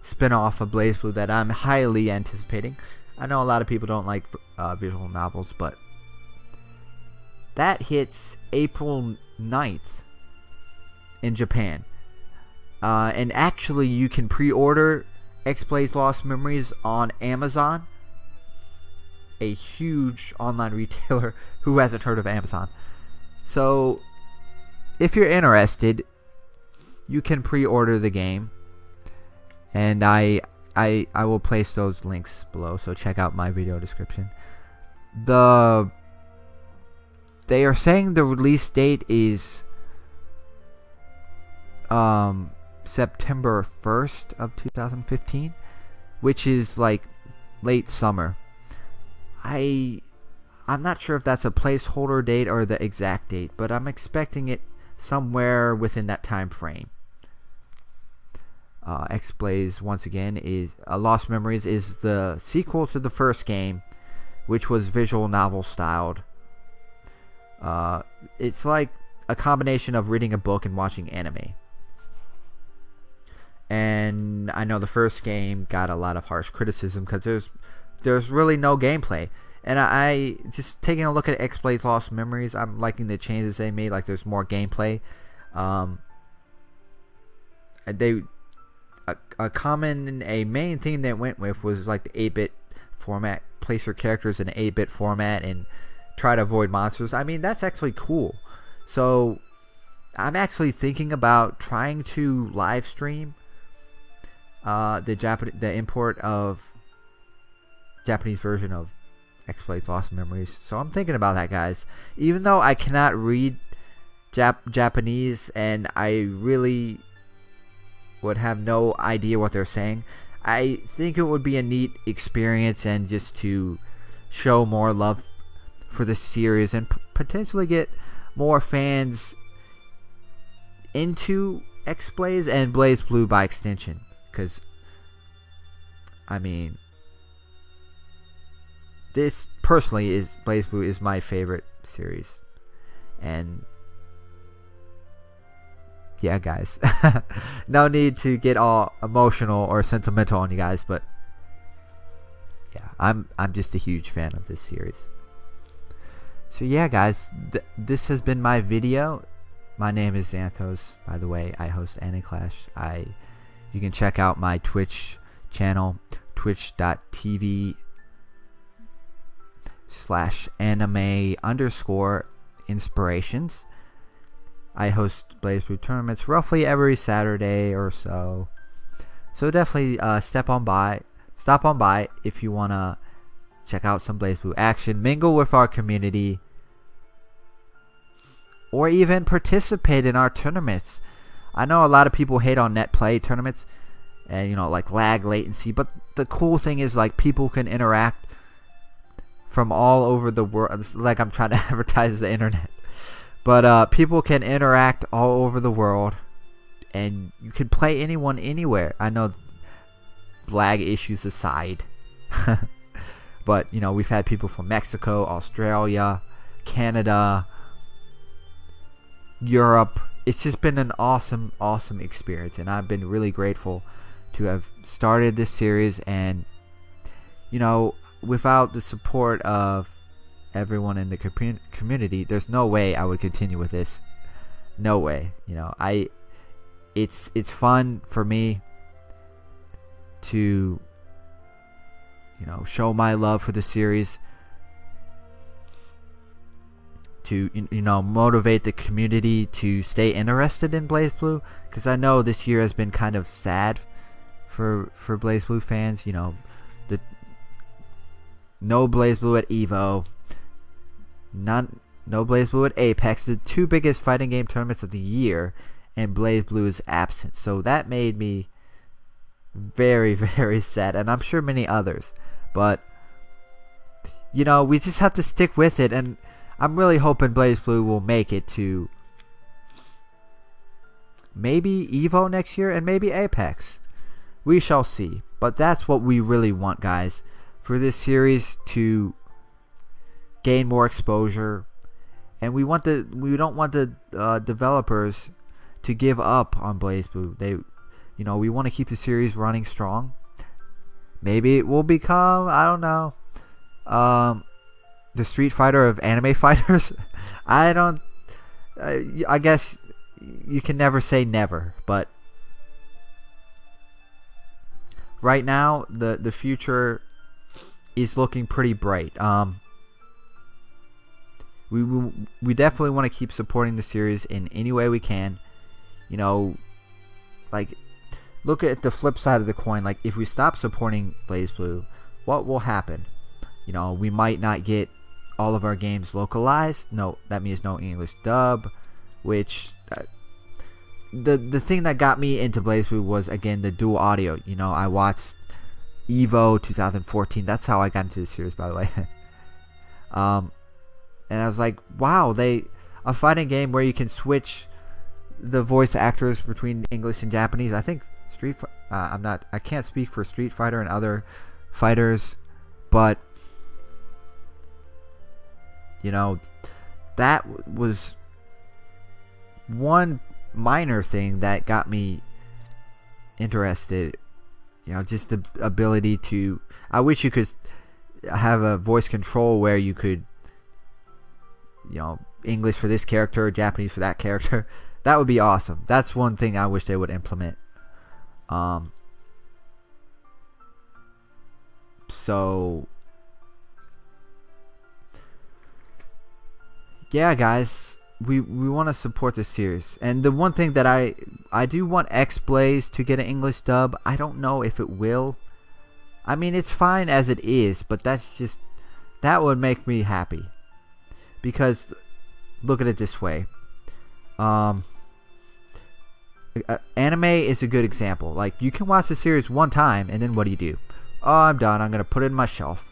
spin-off of BlazBlue that I'm highly anticipating. I know a lot of people don't like visual novels, but that hits April 9th in Japan. And actually, you can pre-order X-Blaze Lost Memories on Amazon, a huge online retailer. Who hasn't heard of Amazon? So, if you're interested, you can pre-order the game. and I will place those links below, so check out my video description. They are saying the release date is September 1st of 2015, which is like late summer. I'm not sure if that's a placeholder date or the exact date, but I'm expecting it somewhere within that time frame. X-Blaze, once again, is Lost Memories is the sequel to the first game, which was visual novel styled. It's like a combination of reading a book and watching anime. And I know the first game got a lot of harsh criticism because there's really no gameplay. And I just taking a look at X-Blaze Lost Memories, I'm liking the changes they made. Like, there's more gameplay. A main theme they went with was like the 8-bit format. Place your characters in an 8-bit format and try to avoid monsters. I mean, that's actually cool. So I'm actually thinking about trying to live stream the import of Japanese version of X-Blaze Lost Memories. So I'm thinking about that, guys. Even though I cannot read Japanese and I really would have no idea what they're saying, I think it would be a neat experience, and just to show more love for the series and potentially get more fans into X-Blaze and BlazBlue by extension. Because, I mean, this personally is BlazBlue is my favorite series. And yeah, guys, no need to get all emotional or sentimental on you guys, but yeah, I'm just a huge fan of this series. So yeah, guys, this has been my video. My name is Xanthos, by the way. I host Anticlash. You can check out my Twitch channel, twitch.tv/anime_inspirations. I host BlazBlue tournaments roughly every Saturday or so. So definitely stop on by if you want to check out some BlazBlue action, mingle with our community, or even participate in our tournaments. I know a lot of people hate on net play tournaments and, you know, like lag, latency, but the cool thing is, like, people can interact from all over the world. It's like I'm trying to advertise the internet. But people can interact all over the world, and you can play anyone anywhere. I know, lag issues aside. But, you know, we've had people from Mexico, Australia, Canada, Europe. It's just been an awesome experience, and I've been really grateful to have started this series. And, you know, without the support of everyone in the community, there's no way I would continue with this. No way. You know, it's fun for me to, you know, show my love for the series, to, you know, motivate the community to stay interested in BlazBlue, because I know this year has been kind of sad for BlazBlue fans. You know, no BlazBlue at EVO, no BlazBlue at Apex, the two biggest fighting game tournaments of the year, and BlazBlue is absent. So that made me very, very sad, and I'm sure many others. But, you know, we just have to stick with it, and I'm really hoping BlazBlue will make it to maybe EVO next year and maybe Apex. We shall see. But that's what we really want, guys, for this series to gain more exposure. And we don't want the developers to give up on BlazBlue. You know, we want to keep the series running strong. Maybe it will become, I don't know, the Street Fighter of anime fighters. I guess you can never say never, but right now the future is looking pretty bright. We definitely want to keep supporting the series in any way we can. You know, like, look at the flip side of the coin. Like, if we stop supporting BlazBlue, what will happen? You know, we might not get all of our games localized. No, that means no English dub, which the thing that got me into BlazBlue was, again, the dual audio. You know, I watched Evo 2014. That's how I got into the series, by the way. And I was like, wow, a fighting game where you can switch the voice actors between English and Japanese. I think I can't speak for Street Fighter and other fighters, but you know, that was one minor thing that got me interested. You know, just the ability to, I wish you could have a voice control where you could, you know, English for this character, Japanese for that character. That would be awesome. That's one thing I wish they would implement. So yeah, guys, we want to support this series. And the one thing that I do want X-Blaze to get an English dub. I don't know if it will. I mean, it's fine as it is, but that would make me happy. Because look at it this way. Anime is a good example. Like, you can watch the series one time, and then what do? Oh, I'm done. I'm going to put it in my shelf.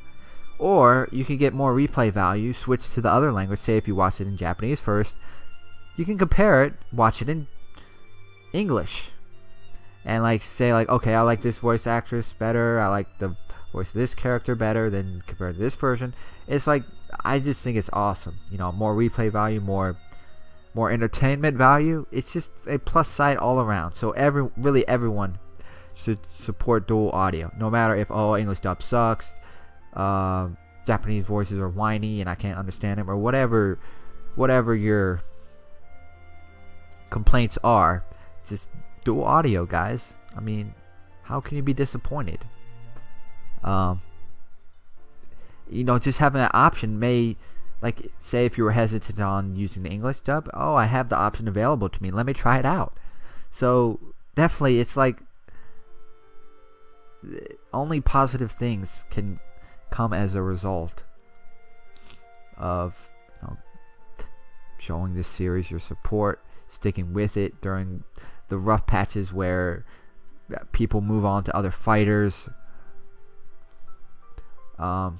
Or you can get more replay value, switch to the other language. Say if you watch it in Japanese first, you can compare it, watch it in English. And like say like, okay, I like this voice actress better. I like the voice of this character better than compared to this version. It's like, I just think it's awesome. You know, more replay value, more entertainment value. It's just a plus side all around. So really everyone should support dual audio, no matter if English dub sucks, Japanese voices are whiny and I can't understand them, or whatever your complaints are. Just dual audio, guys. I mean, how can you be disappointed? You know, just having that option may, like, say if you were hesitant on using the English dub, I have the option available to me, let me try it out. So definitely, it's like only positive things can come as a result of, you know, showing this series your support, sticking with it during the rough patches where people move on to other fighters. So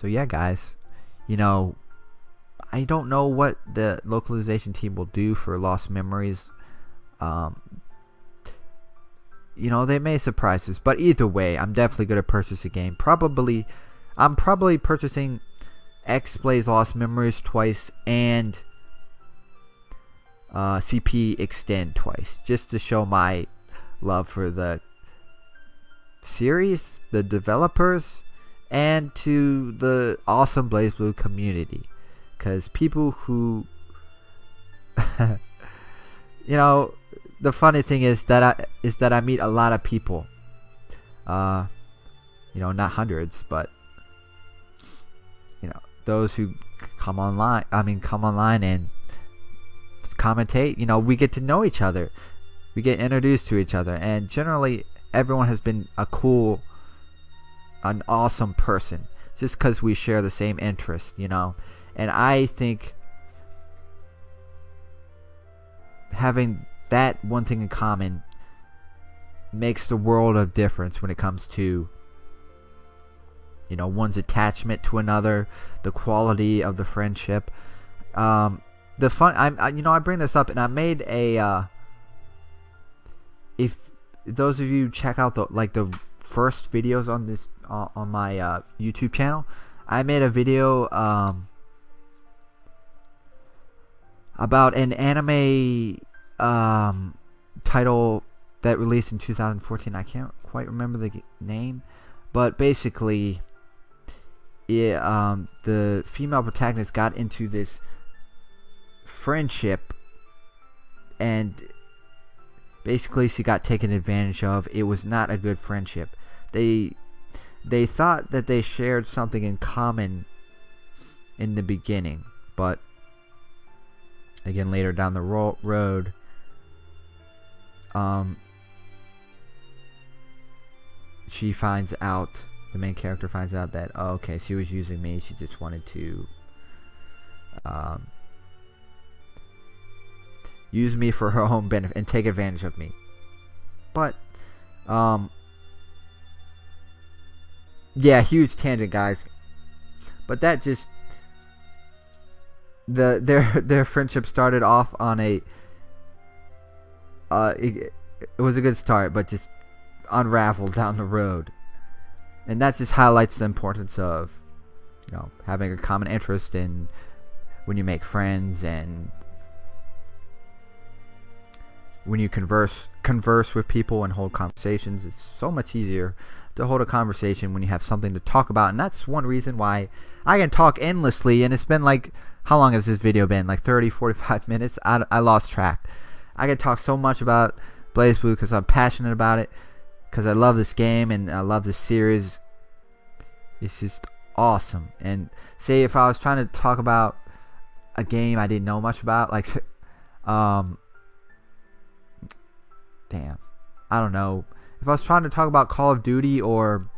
yeah, guys, you know, I don't know what the localization team will do for Lost Memories. You know, they may surprise us, but either way, I'm definitely going to purchase a game. I'm probably purchasing X-Blaze Lost Memories twice and CP Extend twice, just to show my love for the series, the developers, and to the awesome BlazBlue community. Because people who you know, the funny thing is that I meet a lot of people, you know, not hundreds, but you know, those who come online and commentate. You know, we get to know each other, we get introduced to each other, and generally everyone has been an awesome person, just because we share the same interests, you know. And I think having that one thing in common makes the world of difference when it comes to, you know, one's attachment to another, the quality of the friendship, the fun. You know, I bring this up, and I made a if those of you check out the first videos on this on my YouTube channel, I made a video about an anime title that released in 2014. I can't quite remember the name, but basically, the female protagonist got into this friendship, and basically she got taken advantage of. It was not a good friendship. They thought that they shared something in common in the beginning, but again, later down the road, she finds out, the main character finds out that, oh, okay, she was using me. She just wanted to use me for her own benefit and take advantage of me. But yeah, huge tangent, guys. But that just their friendship started off on a it was a good start, but just unraveled down the road. And that just highlights the importance of, you know, having a common interest in when you make friends, and when you converse with people and hold conversations. It's so much easier to hold a conversation when you have something to talk about. And that's one reason why I can talk endlessly. And it's been like, how long has this video been? Like 30-45 minutes? I lost track. I can talk so much about BlazBlue because I'm passionate about it, because I love this game and I love this series. It's just awesome. And say if I was trying to talk about a game I didn't know much about, like damn, I don't know, if I was trying to talk about Call of Duty or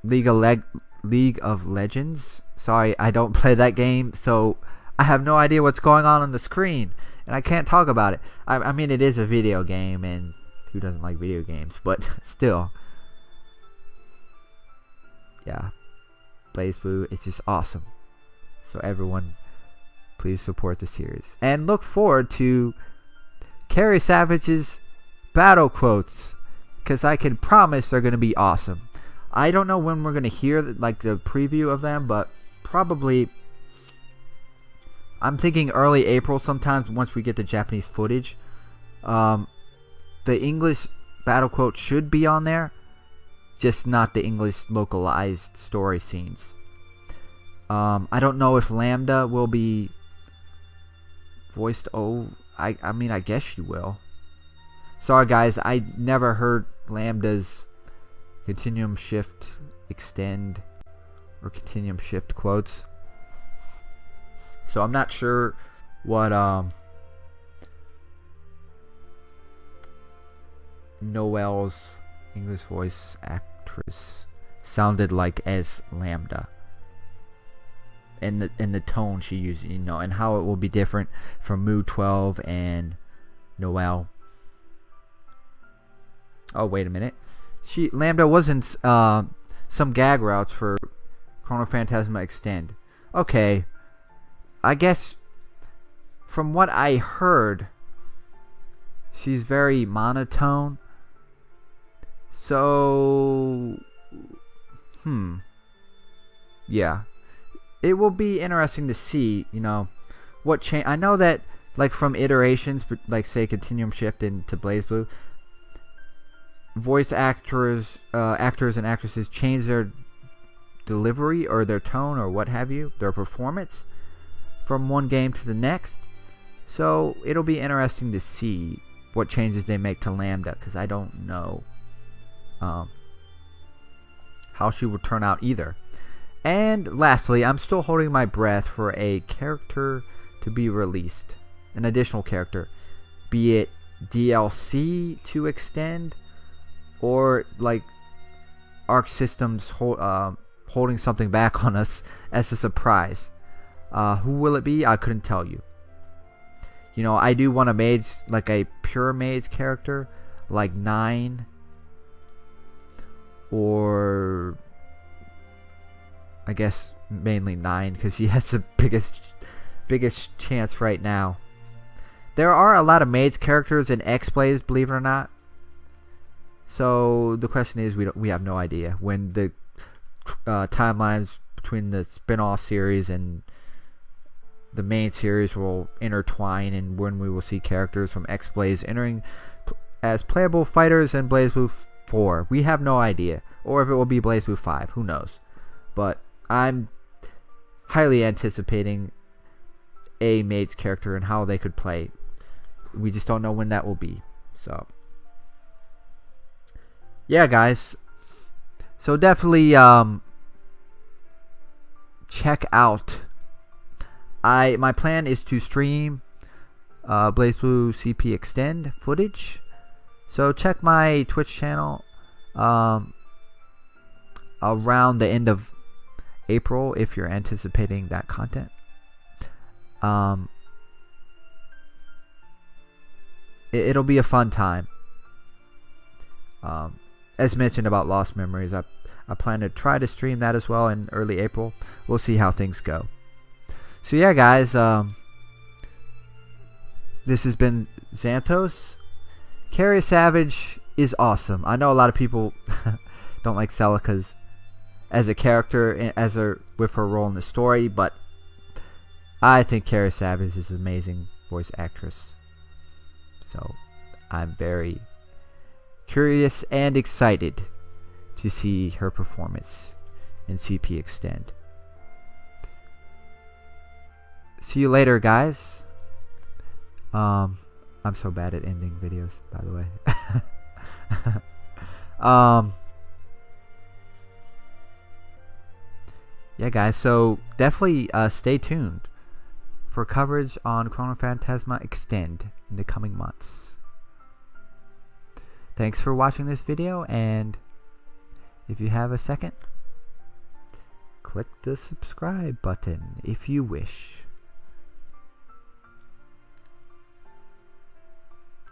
League of Legends. Sorry, I don't play that game, so I have no idea what's going on the screen, and I can't talk about it. I mean, it is a video game, and who doesn't like video games? But still, yeah, BlazBlue, it's just awesome. So everyone, please support the series, and look forward to Carrie Savage's battle quotes, because I can promise they're going to be awesome. I don't know when we're going to hear like the preview of them, but probably, I'm thinking early April sometimes, once we get the Japanese footage. The English battle quote should be on there, just not the English localized story scenes. I don't know if Lambda will be voiced. Oh, I mean, I guess she will. Sorry guys, I never heard Lambda's Continuum Shift Extend or Continuum Shift quotes, so I'm not sure what Noelle's English voice actress sounded like as Lambda, and the tone she used, you know, and how it will be different from Mu 12 and Noelle. Oh, wait a minute. Lambda was in some gag routes for Chronophantasma Extend. Okay, I guess from what I heard, she's very monotone. So, yeah, it will be interesting to see, you know, what change. I know that, like, from iterations, like say Continuum Shift into BlazBlue, voice actors and actresses change their delivery or their tone or what have you, their performance from one game to the next. So it'll be interesting to see what changes they make to Lambda, because I don't know how she will turn out either. And lastly, I'm still holding my breath for a character to be released, an additional character, be it DLC to Extend, or like Arc Systems holding something back on us as a surprise. Who will it be? I couldn't tell you. You know, I do want a mage, like a pure mage character, like 9, or I guess mainly 9, because she has the biggest chance right now. There are a lot of mage characters in X-Blaze, believe it or not. So the question is, we have no idea when the timelines between the spin-off series and the main series will intertwine, and when we will see characters from X-Blaze entering as playable fighters in BlazBlue 4. We have no idea. Or if it will be BlazBlue 5. Who knows? But I'm highly anticipating a mage character and how they could play. We just don't know when that will be. So, yeah, guys. So definitely check out my plan is to stream Blazblue CP Extend footage. So check my Twitch channel around the end of April if you're anticipating that content. It'll be a fun time. As mentioned about Lost Memories, I plan to try to stream that as well in early April. We'll see how things go. So yeah, guys, this has been Xanthos. Carrie Savage is awesome. I know a lot of people don't like Celica's as a character, with her role in the story, but I think Carrie Savage is an amazing voice actress. So I'm very curious and excited to see her performance in CP Extend. See you later, guys. I'm so bad at ending videos, by the way. Yeah, guys, so definitely stay tuned for coverage on Chronophatasma Extend in the coming months. Thanks for watching this video, and if you have a second, click the subscribe button if you wish.